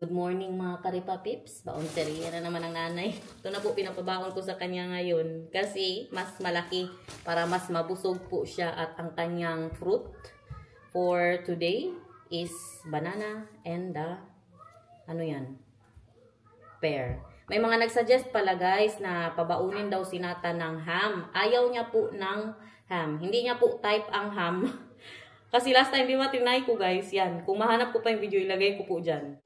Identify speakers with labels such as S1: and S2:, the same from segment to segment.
S1: Good morning mga Karipa Pips. Baunteriya na naman ang nanay. Ito na po pinapabaon ko sa kanya ngayon. Kasi mas malaki para mas mabusog po siya. At ang kanyang fruit for today is banana and the pear. May mga nagsuggest pala guys na pabaunin daw si Nathan ng ham. Ayaw niya po ng ham. Hindi niya po type ang ham. Kasi last time di ba tinay ko guys. Yan. Kung mahanap ko pa yung video ilagay ko po dyan.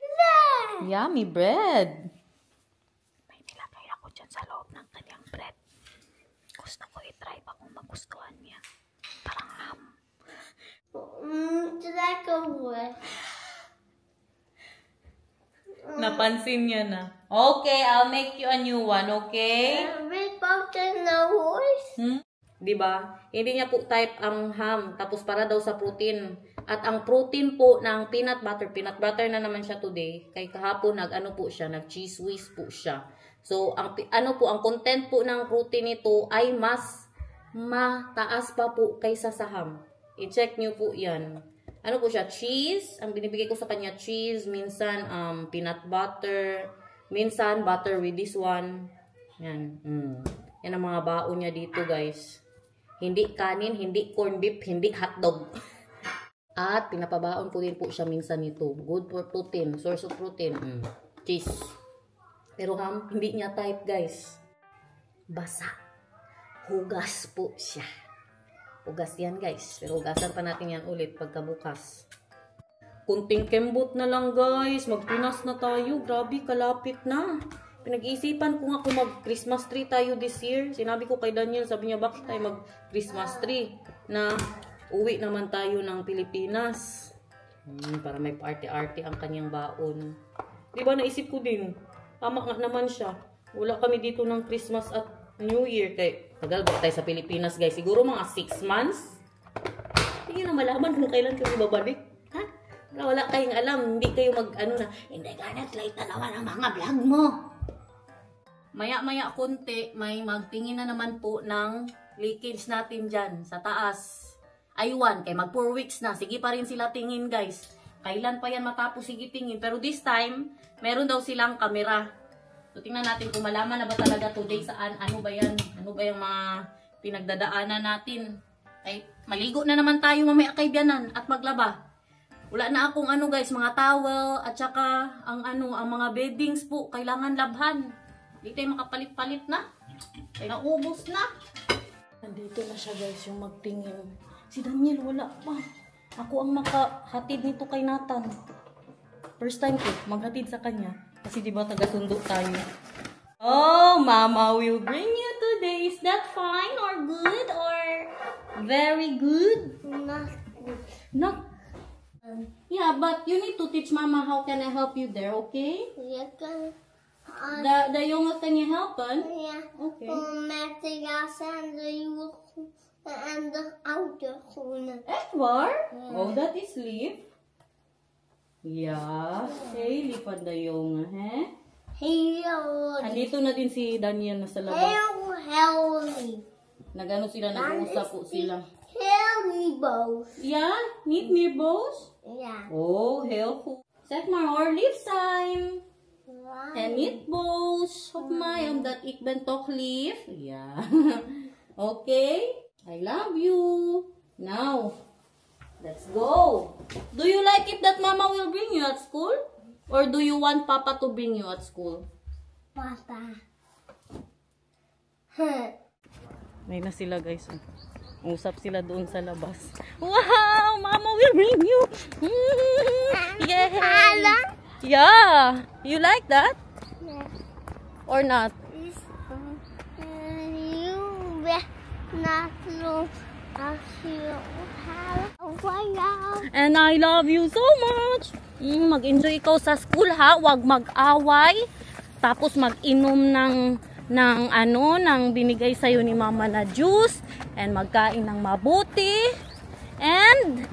S1: Yummy bread. May nilagay ako dyan sa loob ng kanyang bread. Gusto ko i-try pa kung magustuhan niya. Parang ham. Napansin niya na. Okay, I'll make you a new one, okay? Diba? Hindi niya po type ang ham. Tapos para daw sa protein. At ang protein po ng peanut butter na naman siya today. Kay kahapon nag-cheese whiz po siya. So, ang content po ng protein nito ay mas mataas pa po kaysa sa ham. I-check nyo po yan. Ano po siya? Cheese. Ang binibigay ko sa kanya, cheese. Minsan, peanut butter. Minsan, butter with this one. Yan. Yan ang mga baon niya dito, guys. Hindi kanin, hindi corned beef, hindi hotdog. At pinapabaon ko din po siya minsan nito. Good for protein. Source of protein. Cheese. Pero ham, hindi niya type, guys. Basa. Hugas po siya. Hugas yan, guys. Pero hugasan pa natin yan ulit pagkabukas. Kunting kembot na lang, guys. Magpinas na tayo. Grabe, kalapit na. Pinag-iisipan ko nga kung mag-Christmas tree tayo this year. Sinabi ko kay Daniel, sabi niya, bakit tayo mag-Christmas tree? Na uwi naman tayo ng Pilipinas. Para may party-arty ang kanyang baon. Diba naisip ko din, tama nga naman siya. Wala kami dito ng Christmas at New Year. Kaya tagal ba tayo sa Pilipinas, guys? Siguro mga 6 months. Hindi na malaman kung kailan kami babalik. Ha? Wala kayong alam. Hindi kayo hindi ganit, late na naman ang mga vlog mo. Maya-maya konti, may magtingin na naman po ng leakage natin dyan sa taas. Aywan, kay mag 4 weeks na. Sige pa rin sila tingin, guys. Kailan pa yan matapos sige tingin. Pero this time, meron daw silang kamera. So, tingnan natin kung malaman na ba talaga today saan. Ano ba yan? Ano ba yung mga pinagdadaanan natin? Ay, maligo na naman tayo mamaya kay Bianan at maglaba. Wala na akong guys, mga towel at saka ang mga beddings po. Kailangan labhan. Hindi tayo makapalit-palit na. Kaya naubos na. Nandito na siya, guys, yung magtingin. Si Daniel, wala pa. Ako ang makahatid nito kay Nathan. First time ko, maghatid sa kanya. Kasi diba taga-sundo tayo. Oh, Mama will bring you today. Is that fine or good or very good?
S2: Not good.
S1: Not. Yeah, but you need to teach Mama how can I help you there, okay?
S2: Jag kan...
S1: The young can you help us?
S2: Ja.
S1: Okay.
S2: Mattias and the autoskolan.
S1: Edward? Oh, that is Leaf. Yeah. Hey, Leaf and the young, he?
S2: Hello.
S1: Andito na din si Daniel na sa labas.
S2: Hello.
S1: Nagano sila, nag-uusap po sila.
S2: Hello, both.
S1: Yeah? Need me both?
S2: Ja.
S1: Oh, helpful. Zeg maar hoor, Leaf zijn. En niet boos op mij omdat ik ben toch lief. Ja. Okay. I love you. Now, let's go. Do you like it that Mama will bring you at school? Or do you want Papa to bring you at school?
S2: Papa.
S1: May na sila, guys. Usap sila doon sa labas. Wow! Mama will bring you! Yeah! Yeah! You like that?
S2: Yeah.
S1: Or not?
S2: You will not know as you have.
S1: And I love you so much! Mag-enjoy ikaw sa school, ha? Huwag mag-away. Tapos mag-inom ng binigay sa'yo ni Mama na juice. And magkain ng mabuti. And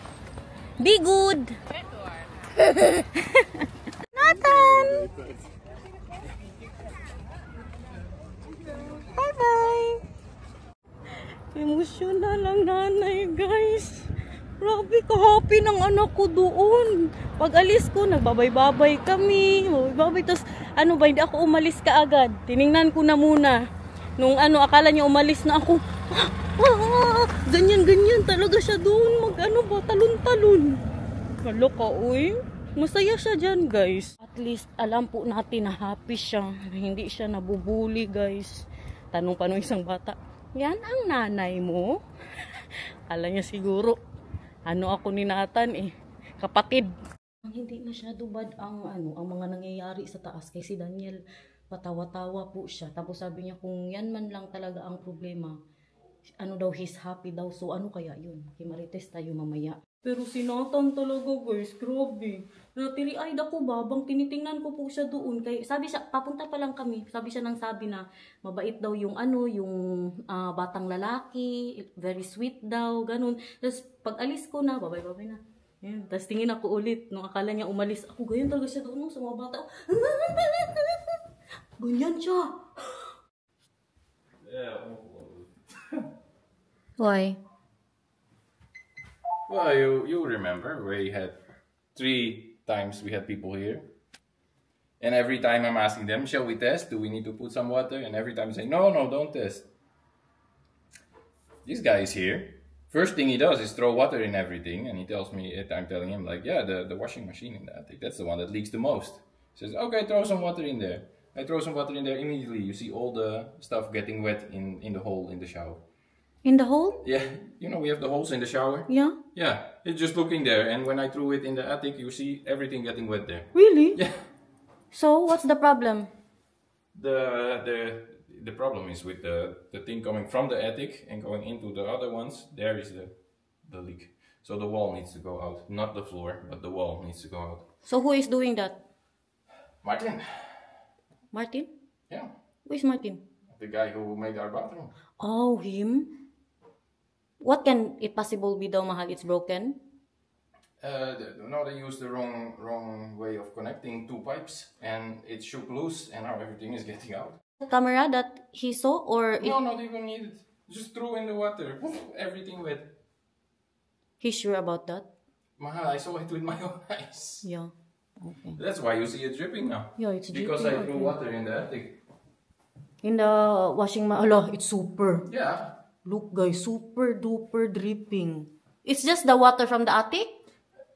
S1: be good! Nathan! Bye-bye! Emosyonal ang nanay, guys. Grabe, ka-happy ng anak ko doon. Pag alis ko, nagbabay-babay kami. Babay, tapos ano ba, hindi ako umalis kaagad. Tiningnan ko na muna. Nung akala niya umalis na ako. Ganyan talaga siya doon. Talon-talon. Kaloka, uy. Masaya siya dyan, guys. At least, alam po natin na happy siya. Hindi siya nabubuli, guys. Tanong pa nung isang bata, yan ang nanay mo? Kala niya siguro, ako ni Nathan kapatid. Hindi masyado bad ang mga nangyayari sa taas. Kay si Daniel, patawa-tawa po siya. Tapos sabi niya, kung yan man lang talaga ang problema, he's happy daw. So kaya yun? Kimarites tayo mamaya. Pero si Nathan talaga, guys, grabe. Natiri-eyed ako babang tinitingnan ko po siya doon. Kay, sabi siya, papunta pa lang kami. Sabi na mabait daw yung batang lalaki, very sweet daw, ganun. Tapos pag alis ko na, babay-babay na. Yan. Tapos tingin ako ulit, nung akala niya umalis ako, ganyan talaga siya doon sa mga bata. Ganyan siya. Why?
S3: Well, you remember we had 3 times we had people here. And every time I'm asking them, shall we test? Do we need to put some water? And every time they say, no, don't test. This guy is here. First thing he does is throw water in everything. And he tells me, I'm telling him, like, yeah, the washing machine in the attic, that's the one that leaks the most. He says, okay, throw some water in there. I throw some water in there. Immediately, you see all the stuff getting wet in the hole in the shower.
S1: In the hole?
S3: Yeah, we have the holes in the shower.
S1: Yeah?
S3: Yeah, it's just looking there, and when I threw it in the attic, you see everything getting wet there.
S1: Really?
S3: Yeah.
S1: So, what's the problem?
S3: The problem is with the thing coming from the attic and going into the other ones, there is the leak. So the wall needs to go out, not the floor, but the wall needs to go out.
S1: So who is doing that?
S3: Martin.
S1: Martin?
S3: Yeah.
S1: Who is Martin?
S3: The guy who made our bathroom.
S1: Oh, him? What can it possible be daw, mahal? It's broken?
S3: No, they used the wrong way of connecting 2 pipes, and it shook loose, and now everything is getting out.
S1: The camera that he saw, or
S3: No, not even needed. Just threw in the water, everything wet.
S1: He's sure about that?
S3: Mahal, I saw it with my own eyes.
S1: Yeah. Okay.
S3: That's why you see it dripping now.
S1: Yeah, it's
S3: because
S1: dripping.
S3: I threw water in the attic.
S1: In the washing machine. Allah, it's super.
S3: Yeah.
S1: Look, guys, super duper dripping. It's just the water from the attic?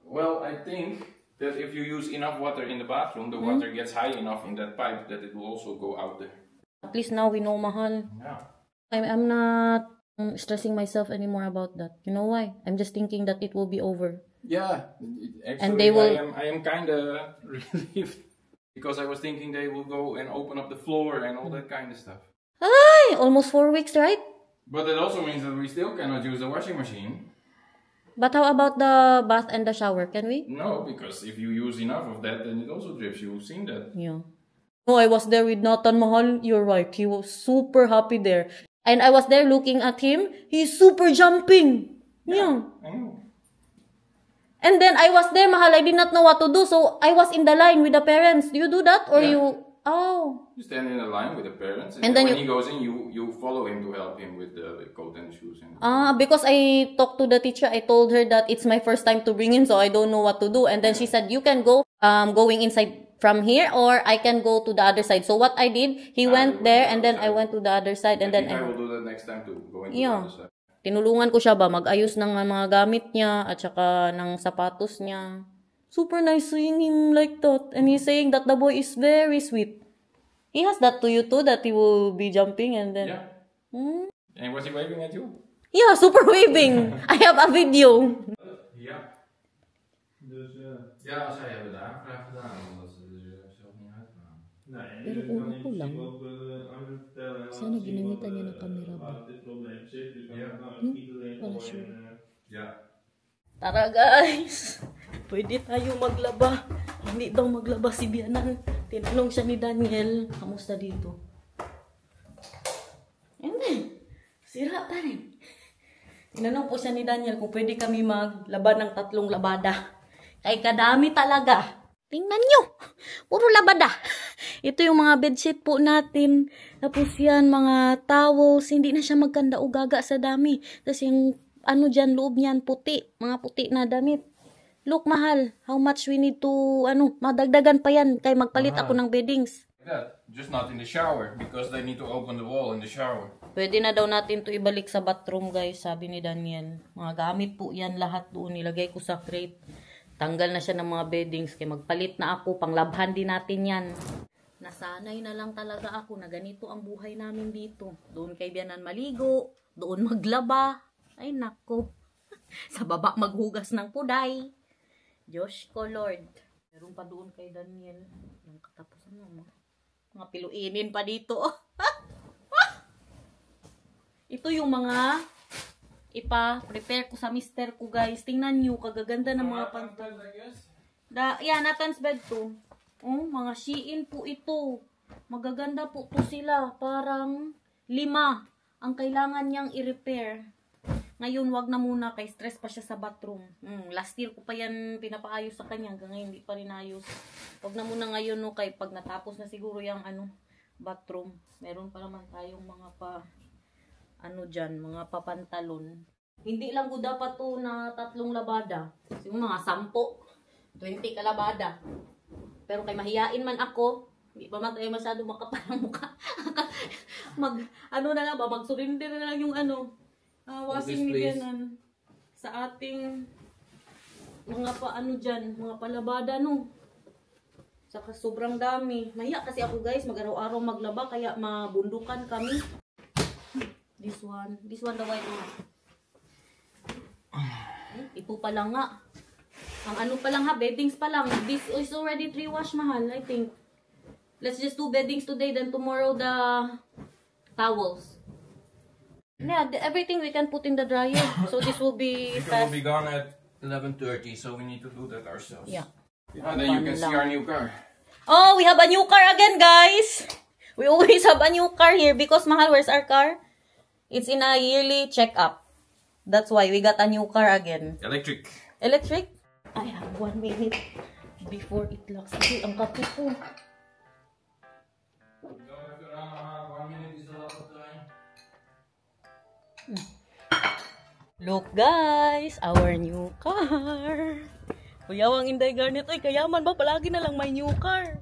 S3: Well, I think that if you use enough water in the bathroom, the water gets high enough in that pipe that it will also go out there.
S1: At least now we know, mahal.
S3: Yeah.
S1: I'm not stressing myself anymore about that. You know why? I'm just thinking that it will be over.
S3: Yeah. Actually,
S1: And they will...
S3: I am kind of relieved. Because I was thinking they will go and open up the floor and all that kind of stuff.
S1: Ay! Almost 4 weeks, right?
S3: But that also means that we still cannot use the washing machine.
S1: But how about the bath and the shower? Can we?
S3: No, because if you use enough of that, then it also drips. You've seen that.
S1: Yeah. No, I was there with Nathan, mahal. You're right. He was super happy there. And I was there looking at him. He's super jumping. Yeah.
S3: I know.
S1: And then I was there, mahal. I did not know what to do. So I was in the line with the parents. Do you do that? Or you... Oh.
S3: You stand in a line with the parents, and
S1: then
S3: when he goes in, you follow him to help him with the coat and the shoes.
S1: Because I talked to the teacher, I told her that it's my first time to bring him, so I don't know what to do. And then she said, you can go going inside from here, or I can go to the other side. So what I did, he went there, and then I went to the other side, and then
S3: I will do that next time too, going to the
S1: yeah.
S3: other side.
S1: Tinulungan ko siya ba mag-ayos ng mga gamit niya at saka ng sapatos niya. Super nice seeing him like that. And he's saying that the boy is very sweet. He has that to you too, that he will be jumping and then...
S3: Yeah. And was he waving at you?
S1: Yeah, super waving. I have a video.
S3: Ja. Dus ja, zij hebben de aanvraag gedaan, omdat ze er zelf niet uitkwamen.
S4: Nee,
S1: Pero
S4: je
S1: kung
S4: kan
S1: ako
S4: in
S1: lang,
S4: principe ook aan hem vertellen en
S1: sana
S4: laten zien
S1: ginamitan niya ng camera ba?
S4: waar dit probleem zit. Dus dan
S3: Ja.
S4: kan iedereen
S1: Wala
S4: gewoon...
S1: sure.
S3: Ja.
S1: Tara guys, pwede tayo maglaba. Hindi daw maglaba si Bianan. Tinanong siya ni Daniel, kamusta dito? And then, sira pa rin. Tinanong po siya ni Daniel kung pwede kami maglaba ng 3 labada. Kay kadami talaga. Tingnan nyo, puro labada. Ito yung mga bedsheet po natin. Tapos yan, mga towels. Hindi na siya magkanda o gaga sa dami. Tapos yung ano dyan, loob niyan, puti. Mga puti na damit. Look, mahal. How much we need to, madagdagan pa yan. Kaya magpalit ako ng beddings.
S3: That, just not in the shower because they need to open the wall in the shower.
S1: Pwede na daw natin to ibalik sa bathroom, guys, sabi ni Daniel. Mga gamit po yan lahat doon. Nilagay ko sa crate. Tanggal na siya ng mga beddings. Kaya magpalit na ako. Panglabhan din natin yan. Nasanay na lang talaga ako na ganito ang buhay namin dito. Doon kay Bianan maligo. Doon maglaba. Ay, nako. Sa baba maghugas ng puday. Diyos ko, Lord. Meron pa doon kay Daniel. Yung katapusan mo. Mga piluinin pa dito. Ito yung mga ipa-prepare ko sa mister ko, guys. Tingnan nyo, kagaganda ng mga pantal. Yeah, Nathan's bed to. Oh, mga Shein po ito. Magaganda po to sila. Parang 5 ang kailangan niyang i-repair. Ngayon, wag na muna kay stress pa siya sa bathroom. Last year ko pa yan pinapaayos sa kanya. Hanggang ngayon, hindi pa rin ayos. Wag na muna ngayon, no, kay pag natapos na siguro yung bathroom. Meron pa naman tayong mga dyan, mga papantalon. Hindi lang ko dapat to na 3 labada. Yung mga 10, 20 kalabada. Pero kay mahiyain man ako, hindi pa man tayo masyado makapalang mukha. Mag-surrender na lang yung washing ni Bianan sa ating mga dyan, mga palabada, no. Saka sobrang dami. Mahiya kasi ako, guys, mag-araw-araw maglaba, kaya mabundukan kami. This one the white one. Ito pa lang nga. Ang pa lang ha, beddings pa lang. This is already 3 wash, mahal, I think. Let's just do beddings today, then tomorrow the towels. Yeah, everything we can put in the dryer. So this will be
S3: It
S1: fast.
S3: will be gone at 11:30, so we need to do that ourselves.
S1: Yeah.
S3: And then you can see our new car.
S1: Oh, we have a new car again, guys. We always have a new car here because, mahal, where's our car? It's in a yearly checkup. That's why we got a new car again.
S3: Electric.
S1: Electric? I have 1 minute before it locks. Ay, ang kape ko.
S3: You don't have to run 1 minute is a lot of time.
S1: Look, guys, our new car. Kuyawang Inday Garnet, ay kayaman ba? Palagi na lang may new car.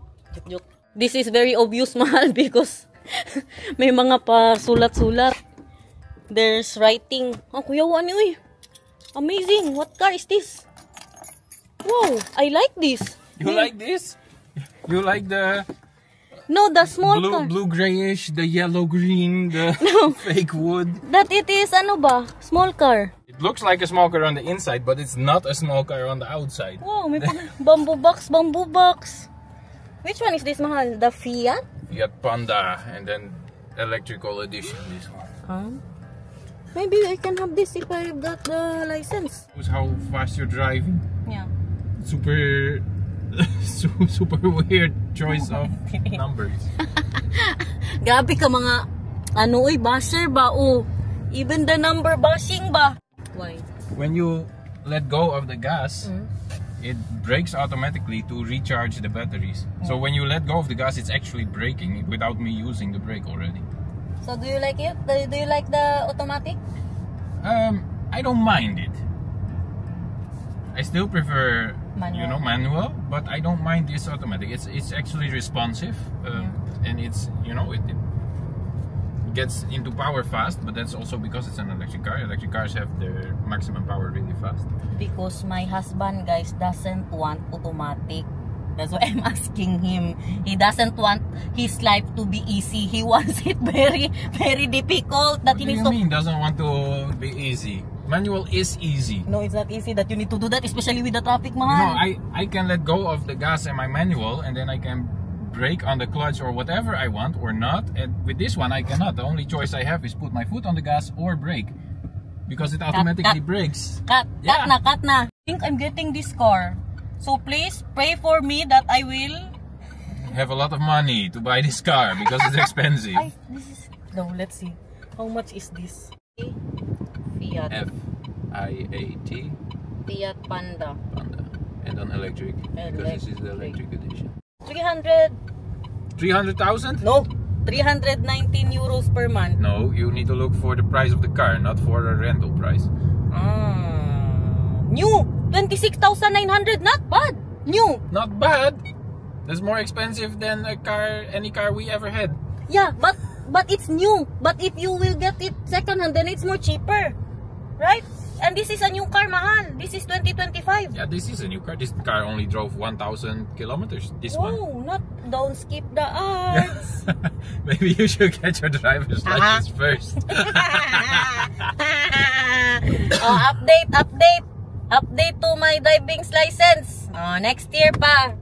S1: Joke. This is very obvious, mahal, because may mga pa sulat-sulat. There's writing. Oh, kuyawan niyo, amazing. What car is this? Wow, I like this.
S3: You like this? You like the
S1: No, the small car.
S3: blue grayish, the yellow green, the fake wood.
S1: That it is, small car.
S3: It looks like a small car on the inside, but it's not a small car on the outside.
S1: Wow, may bamboo box. Which one is this, mahal? The Fiat?
S3: Fiat Panda, and then electrical edition, this one.
S1: Maybe I can have this if I got the license.
S3: Shows how fast you're driving.
S1: Yeah.
S3: Super weird choice of numbers.
S1: Grabe ka mga, basher ba? Oh, even the number bashing ba? Why?
S3: When you let go of the gas, it brakes automatically to recharge the batteries. So when you let go of the gas, it's actually braking without me using the brake already.
S1: So do you like it? Do you like the automatic?
S3: I don't mind it. I still prefer manual, but I don't mind this automatic. It's actually responsive, and it's it gets into power fast. But that's also because it's an electric car. Electric cars have their maximum power really fast.
S1: Because my husband, guys, doesn't want automatic. That's why I'm asking him. He doesn't want his life to be easy. He wants it very, very difficult.
S3: What do you mean doesn't want to be easy? Manual is easy.
S1: No, it's not easy that you need to do that, especially with the traffic, mahal.
S3: You know, I can let go of the gas in my manual, and then I can brake on the clutch or whatever I want or not. And with this one, I cannot. The only choice I have is put my foot on the gas or brake, because it automatically brakes.
S1: Cut na. I think I'm getting this car. So please pray for me that I will
S3: have a lot of money to buy this car because it's expensive.
S1: No, let's see. How much is this? Fiat.
S3: F-I-A-T.
S1: Fiat Panda.
S3: And on electric. Because this is the electric edition.
S1: 300.
S3: 300,000?
S1: No. 319 euros per month.
S3: No, you need to look for the price of the car, not for the rental price.
S1: New 26,900, not bad. New.
S3: Not bad. That's more expensive than any car we ever had.
S1: Yeah, but it's new. But if you will get it second hand, then it's more cheaper, right? And this is a new car, mahal. This is 2025.
S3: Yeah, this is a new car. This car only drove 1,000 kilometers. This one.
S1: Oh, don't skip the ads.
S3: Maybe you should get your driver's license first.
S1: Oh, update to my driving license. Oh, next year pa.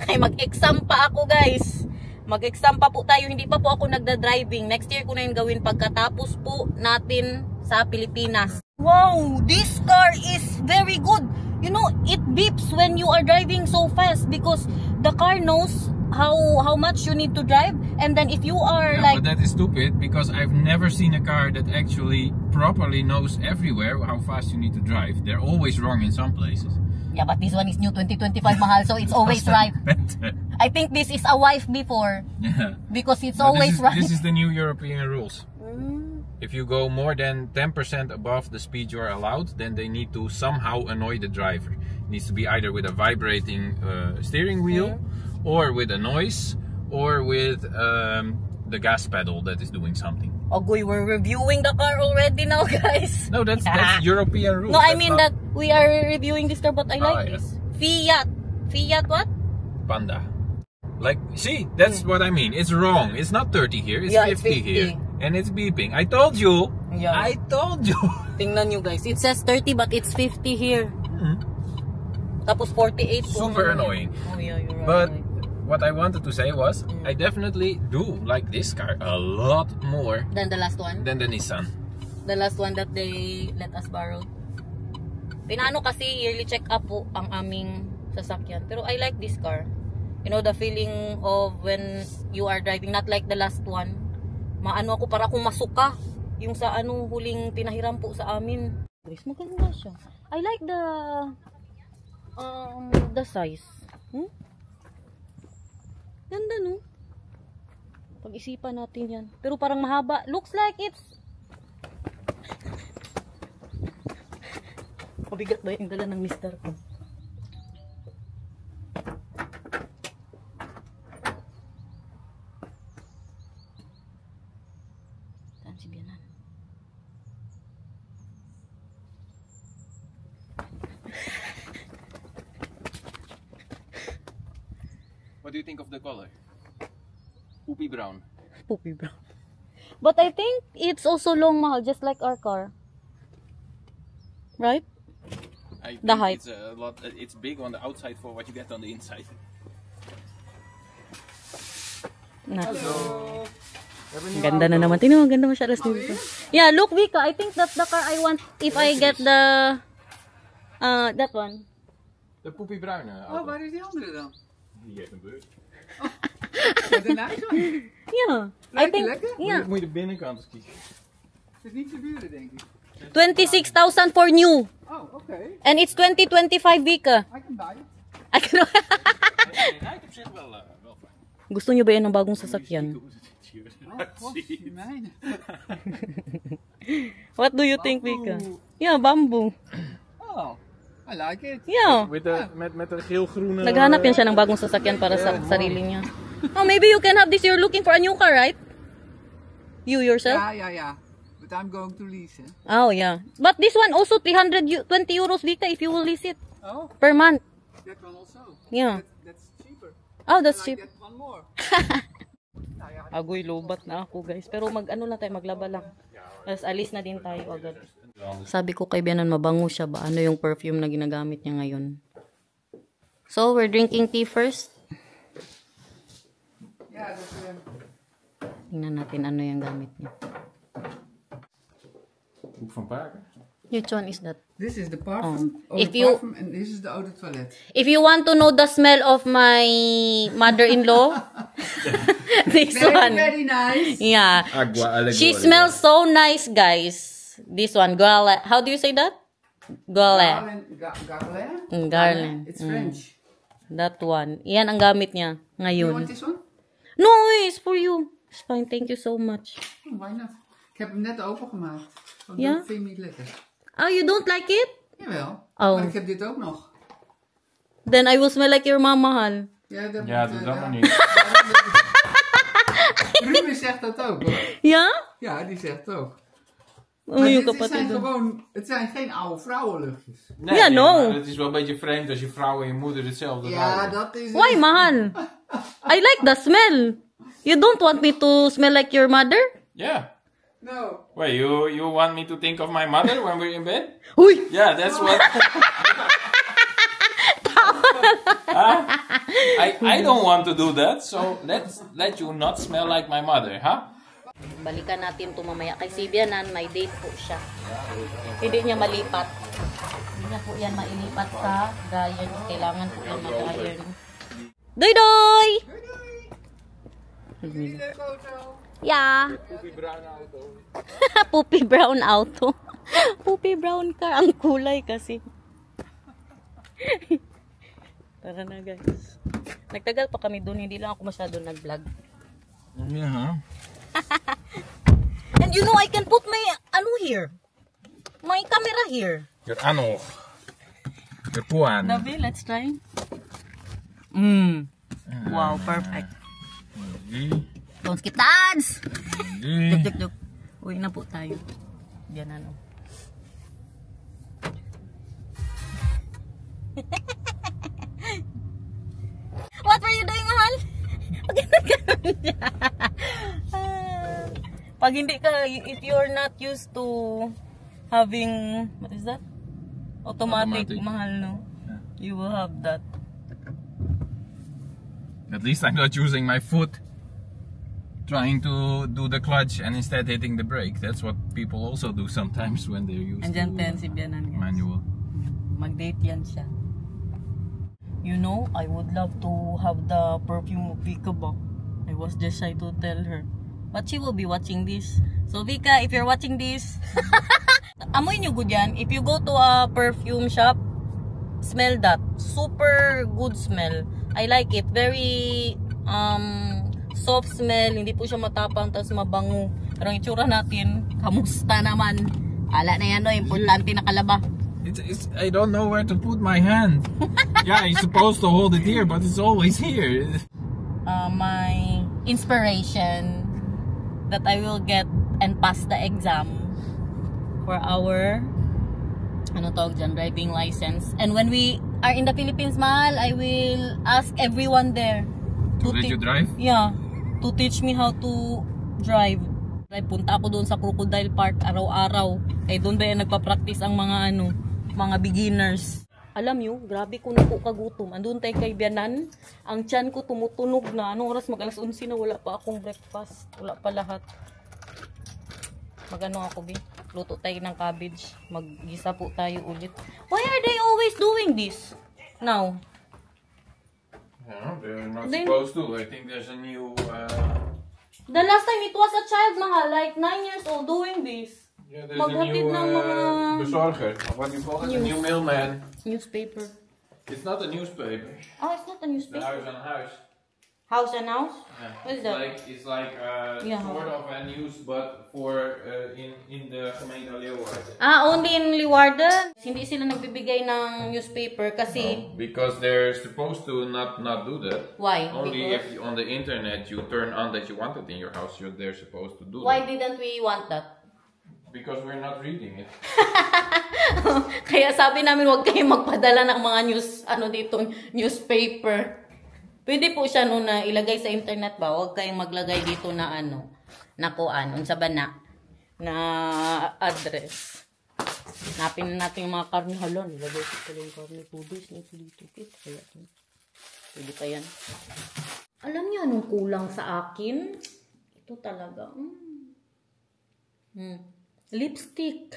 S1: Ay, mag-exam pa ako, guys. Mag-exam pa po tayo. Hindi pa po ako nagda-driving. Next year ko na yung gawin pagkatapos po natin sa Pilipinas. Wow, this car is very good. You know, it beeps when you are driving so fast because the car knows how much you need to drive, and then if you are
S3: But that is stupid because I've never seen a car that actually properly knows everywhere how fast you need to drive. They're always wrong in some places.
S1: Yeah, but this one is new 2025, mahal, so it's always right. I think this is a wife before.
S3: Yeah.
S1: Because it's
S3: No,
S1: always right.
S3: This is the new European rules. If you go more than 10% above the speed you're allowed, then they need to somehow annoy the driver. It needs to be either with a vibrating steering wheel, or with a noise, or with the gas pedal that is doing something.
S1: Ogoy, we're reviewing the car already now, guys.
S3: No, that's European rules.
S1: No, I
S3: That's
S1: mean
S3: not
S1: that we are reviewing this car, but I like
S3: yeah.
S1: this. Fiat what?
S3: Panda. Like, see, that's what I mean. It's wrong. It's not 30 here. It's
S1: Yeah,
S3: 50
S1: it's 50.
S3: here. And it's beeping. I told you.
S1: Yeah.
S3: I told you.
S1: Tingnan nyo, guys. It says 30, but it's 50 here. Tapos 48.
S3: Super annoying.
S1: Oh, yeah, you're right.
S3: But what I wanted to say was, I definitely do like this car a lot more
S1: Then the last one?
S3: than the Nissan.
S1: The last one that they let us borrow. Pinano kasi yearly check-up po ang aming sasakyan. Pero I like this car. You know, the feeling of when you are driving, not like the last one. Maano ako, para akong masuka. Yung sa huling pinahiram po sa amin. Guys, maganda siya. I like the size. Ganda, no? Pag-isipan natin yan. Pero parang mahaba. Looks like it's... Mabigat ba yung dala ng mister ko? Saan si Bianan?
S3: What do you think of the color? Poopy brown.
S1: Poopy brown. But I think it's also long, mahal, just like our car. Right?
S3: I think
S1: The height.
S3: It's a lot. It's big on the outside for what you get on the inside.
S1: Na.
S3: Hello.
S1: Ganda na naman. Tingnan mo, ganda masyado sa dito. Yeah, look, Vika. I think that's the car I want if I get the... that one.
S3: De poepie bruine auto.
S5: Oh, waar is die andere dan?
S3: Die heeft een beurt.
S5: Wat een nice one.
S1: Yeah. I think...
S5: lekker?
S1: Yeah.
S3: Moet je de binnenkant eens kijken.
S5: Het is niet te duur, denk ik.
S1: 26,000 for new.
S5: Oh, oké.
S1: And it's 2025, Vika.
S5: I can buy it.
S1: I can...
S3: Hij rijdt op zich wel fijn.
S1: Gusto nyo ba yan ng bagong sasakyan?
S5: Oh, god, mijne.
S1: What do you think, Vika? Yeah, bamboo.
S5: Oh, I like it.
S1: Yeah.
S3: Met de geel-groene...
S1: Naghanap yan siya ng bagong sasakyan para sa sarili niya. Oh, maybe you can have this. You're looking for a new car, right? You yourself?
S5: Ja. But I'm going to lease, hè.
S1: Oh, yeah. But this one also 320 euros, Vika, if you will lease it
S5: Oh,
S1: per month.
S5: that one also.
S1: Yeah.
S5: That's cheaper.
S1: Oh, that's
S5: I
S1: cheap.
S5: get one more.
S1: Agoy, lobat na ako, guys. Pero mag-ano lang tayo, maglaba lang. Tapos alis na din tayo agad. Sabi ko kay Bianan, mabango siya ba? Ano yung perfume na ginagamit niya ngayon? So, we're drinking tea first.
S5: Ja, dat
S1: Tingnan natin ano yung gamit niya.
S3: Hoek van Paken.
S1: Which one is that?
S5: This is the parfum.
S1: If
S5: the
S1: you-
S5: parfum, and this is the eau de toilette.
S1: If you want to know the smell of my mother-in-law, this one.
S5: Very nice.
S1: Yeah.
S3: Agua Allegoria.
S1: She smells so nice, guys. This one, Guerlain. How do you say that? Guerlain.
S5: Garland.
S1: Garland.
S5: It's French.
S1: That one. Yan ang gamit niya
S5: You want
S1: ngayon.
S5: this one?
S1: No, it's for you. It's fine. Thank you so much.
S5: Oh, why not? Ik heb hem net opengemaakt. Want
S1: Ja?
S5: dat vind ik niet lekker.
S1: Oh, you don't like it?
S5: Jawel.
S1: Oh.
S5: Maar ik heb dit ook nog.
S1: Then I will smell like your mom, mahal.
S5: Ja, dat,
S3: Ja, doe dat maar niet.
S5: Ruben zegt dat ook hoor.
S1: Ja?
S5: Ja, die zegt het ook.
S1: Oh,
S5: Maar
S1: yung
S5: dit zijn
S1: kapatid.
S5: gewoon, het zijn geen oude vrouwenluchtjes.
S3: Nee,
S1: Ja, no.
S3: maar het is wel een beetje vreemd als je vrouw en je moeder hetzelfde
S5: Ja,
S3: ruiken.
S5: dat is...
S1: Why, mahal? I like the smell. You don't want me to smell like your mother?
S3: Yeah.
S5: No.
S3: Wait, you want me to think of my mother when we're in bed?
S1: Uy!
S3: Yeah, that's what... Huh? I don't want to do that, so let you not smell like my mother, huh?
S1: Balikan natin ito mamaya. Kay si Bianan, may date po siya. Hindi niya malipat. Hindi niya po yan mailipat sa dryer. Kailangan po yan mag-dryer. Doy doy!
S5: Leuk auto.
S1: Yeah. Poopy brown auto. Poopy brown car. Ang kulay kasi. Tara na guys. Nagtagal pa kami doon. Hindi lang ako masyado nag-vlog.
S3: Yeah.
S1: And you know, I can put my, here? My camera here.
S3: Your ano. Your puan.
S1: Davi, let's try. Wow, perfect. Don't skip dance! Duk. Uwi na po tayo. Yan ano. What were you doing, mahal? Pag hindi ka, if you're not used to having, what is that? Automatic. Mahal, no?
S3: Yeah.
S1: You will have that.
S3: At least I'm not using my foot trying to do the clutch and instead hitting the brake. That's what people also do sometimes when they're used
S1: Andyan
S3: to
S1: pen si Bianan, guys.
S3: manual.
S1: Mag-date yan siya. You know, I would love to have the perfume of Vika ba? I was just shy to tell her. But she will be watching this. So Vika, if you're watching this, amoy nyo good yan. If you go to a perfume shop, smell that. Super good smell. I like it. Very soft smell. Hindi po siya matapang, tapos mabango. Pero ang itsura natin, kamusta naman? Ala na yan, no? Importante na kalaba.
S3: I don't know where to put my hand. Yeah, you're supposed to hold it here, but it's always here.
S1: My inspiration that I will get and pass the exam for our driving license. And when we are in the Philippines, mahal, I will ask everyone there
S3: To let you drive?
S1: Yeah, to teach me how to drive. Punta ako doon sa Crocodile Park araw-araw. Doon ba yan nagpa-practice ang mga beginners. Alam nyo, grabe ko na po kagutom. Andun tayo kay Bianan. Ang tiyan ko tumutunog na. Anong oras? Mag-alas 11 na. Wala pa akong breakfast. Wala pa lahat. Mag-ano ako, Bi? Luto tayo ng cabbage. Mag-gisa po tayo ulit. Why are they always doing this? Now?
S3: Yeah, they're not
S1: Then-
S3: supposed to. I think there's a new...
S1: The last time it was a child, mahal. Like 9 years old doing this.
S3: Yeah, there's
S1: Maghatid ng mga-
S3: bezorger. What do you call it? A new mailman.
S1: Newspaper.
S3: It's not a newspaper.
S1: Oh, it's not a
S3: The
S1: newspaper.
S3: house on house.
S1: House and house?
S3: Yeah.
S1: What is
S3: It's
S1: that?
S3: It's like
S1: Yeah.
S3: sort of a news, but for in the gemeente Leeuwarden.
S1: Only in Leeuwarden? Hindi sila nagbibigay ng newspaper kasi...
S3: Because they're supposed to not do that.
S1: Why?
S3: Only
S1: Because-
S3: if on the internet you turn on that you want it in your house, they're supposed to do
S1: Why
S3: that.
S1: didn't we want that?
S3: Because we're not reading it.
S1: Kaya sabi namin wag kayong magpadala ng mga newspaper. Pwede po siya na ilagay sa internet ba? Wag kayong maglagay dito na unsa ba na address. Napin natin yung mga karne halon. Ilagay ko pala yung karne 2 days na ito dito. Kaya pwede pa yan. Alam niyo anong kulang sa akin? Ito talaga. Lipstick.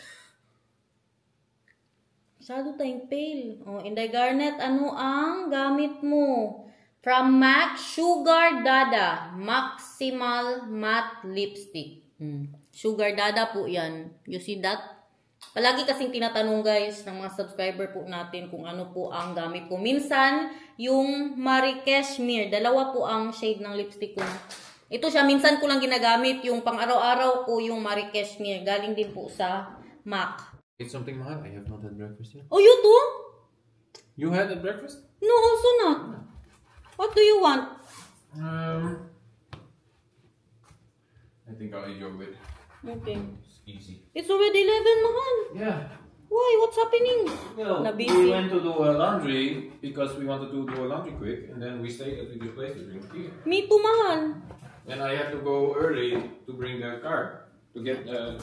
S1: Masyado tayong pale. Inday Garnet, ano ang gamit mo? From MAC, Sugar Dada. Maximal Matte Lipstick. Sugar Dada po yan. You see that? Palagi kasing tinatanong guys ng mga subscriber po natin kung ano po ang gamit ko. Minsan, yung Marie Cashmere. Dalawa po ang shade ng lipstick ko. Ito siya, minsan ko lang ginagamit. Yung pang araw-araw ko yung Marie Cashmere. Galing din po sa MAC.
S3: Eat something mahal. I have not had breakfast yet.
S1: Oh, you too?
S3: You had at breakfast?
S1: No, also not. What do you want?
S3: I think I'll eat yogurt.
S1: Okay.
S3: It's easy.
S1: It's already 11, mahal.
S3: Yeah.
S1: Why? What's happening?
S3: Well,
S1: Nabisi.
S3: we went to do laundry because we wanted to do a laundry quick, and then we stayed at the place to drink beer.
S1: Me too, mahal.
S3: And I had to go early to bring the car to get to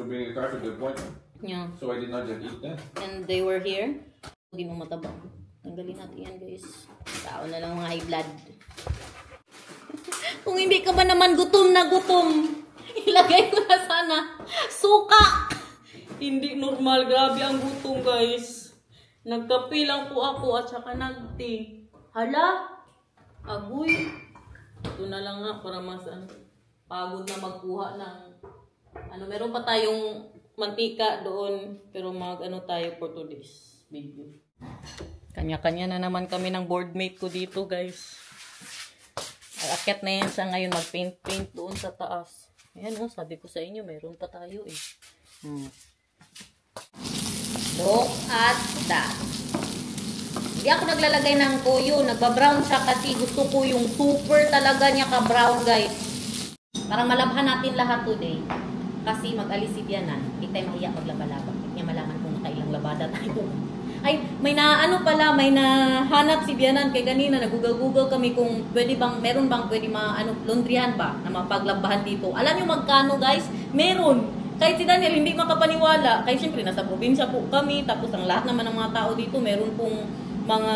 S3: bring the car to the appointment.
S1: Yeah.
S3: So I did not just eat that.
S1: And they were here. Hindi mo matabang. Tanggalin natin yan, guys. Tao na lang mga high blood. Kung hindi ka ba naman gutom na gutom, ilagay ko na sana suka. Hindi normal. Grabe ang gutom, guys. Nagkape lang po ako at saka nagti. Hala? Agoy. Ito na lang nga para mas pagod na magkuha ng meron pa tayong mantika doon pero tayo for today's video. Kanya-kanya na naman kami ng boardmate ko dito, guys. Akyat na yan siya ngayon mag-paint doon sa taas. Ayan sabi ko sa inyo meron pa tayo eh. Look at that. Hindi ako naglalagay ng toyo. Nagbabrown siya kasi gusto ko yung super talaga niya ka-brown, guys. Para malabhan natin lahat today. Kasi mag-alis si Bianan. Hindi tayo mahiya maglaba-laba. Hindi niya malaman kung nakailang labada tayo. Ay, may nahanap si Bianan. Kaya ganina, nag-google kami kung meron bang laundryan ba na mapaglabahan dito. Alam niyo magkano, guys? Meron. Kahit si Daniel, hindi makapaniwala. Kaya siyempre, nasa probinsya po kami. Tapos ang lahat naman ng mga tao dito, meron pong mga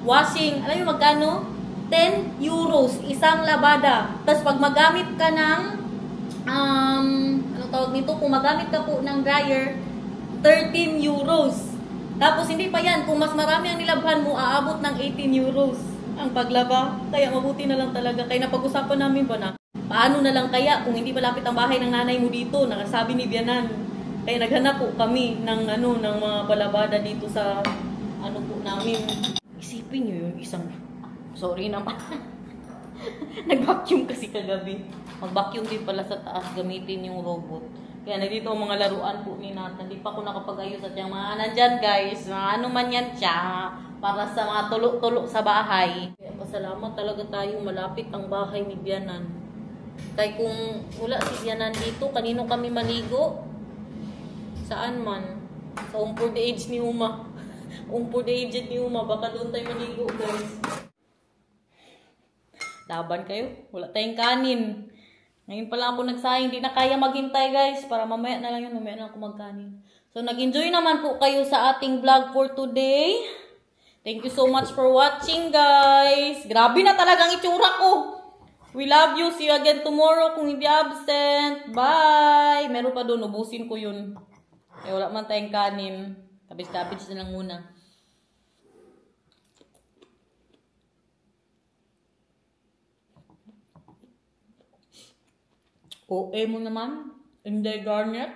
S1: washing. Alam niyo magkano? 10 euros. Isang labada. Tapos pag magamit ka ng kung magamit ka po ng dryer, 13 euros. Tapos hindi pa yan, kung mas marami ang nilabhan mo, aabot ng 18 euros ang paglaba. Kaya mabuti na lang talaga. Kaya napag-usapan namin ba na, paano na lang kaya kung hindi malapit ang bahay ng nanay mo dito, nakasabi ni Bianan. Kaya naghanap po kami ng ng mga balabada dito sa po namin. Isipin nyo yung isang, sorry naman. Nag-vacuum kasi kagabi. Mag-vacuum din pala sa taas, gamitin yung robot. Kaya nandito ang mga laruan po ni Nathan. Hindi pa ako nakapag-ayos at yung mga nandyan, guys. Ano man yan siya. Para sa mga tulok-tulok sa bahay. Kaya pasalamat talaga tayo. Malapit ang bahay ni Bianan. Kaya kung wala si Bianan dito, kanino kami maligo? Saan man? Sa for the age ni Uma. For the age ni Uma. Baka doon tayo maligo, guys. Laban kayo. Wala tayong kanin. Ngayon pala ako nagsayang, hindi na kaya maghintay, guys, para mamaya na lang yun, mamaya na ako magkanin. So, nag-enjoy naman po kayo sa ating vlog for today. Thank you so much for watching, guys. Grabe na talagang itsura ko. We love you. See you again tomorrow kung hindi absent. Bye! Meron pa doon, ubusin ko yun. Wala man tayong kanin. Tabis-tabis na lang muna. OA mo naman. Hindi garnet.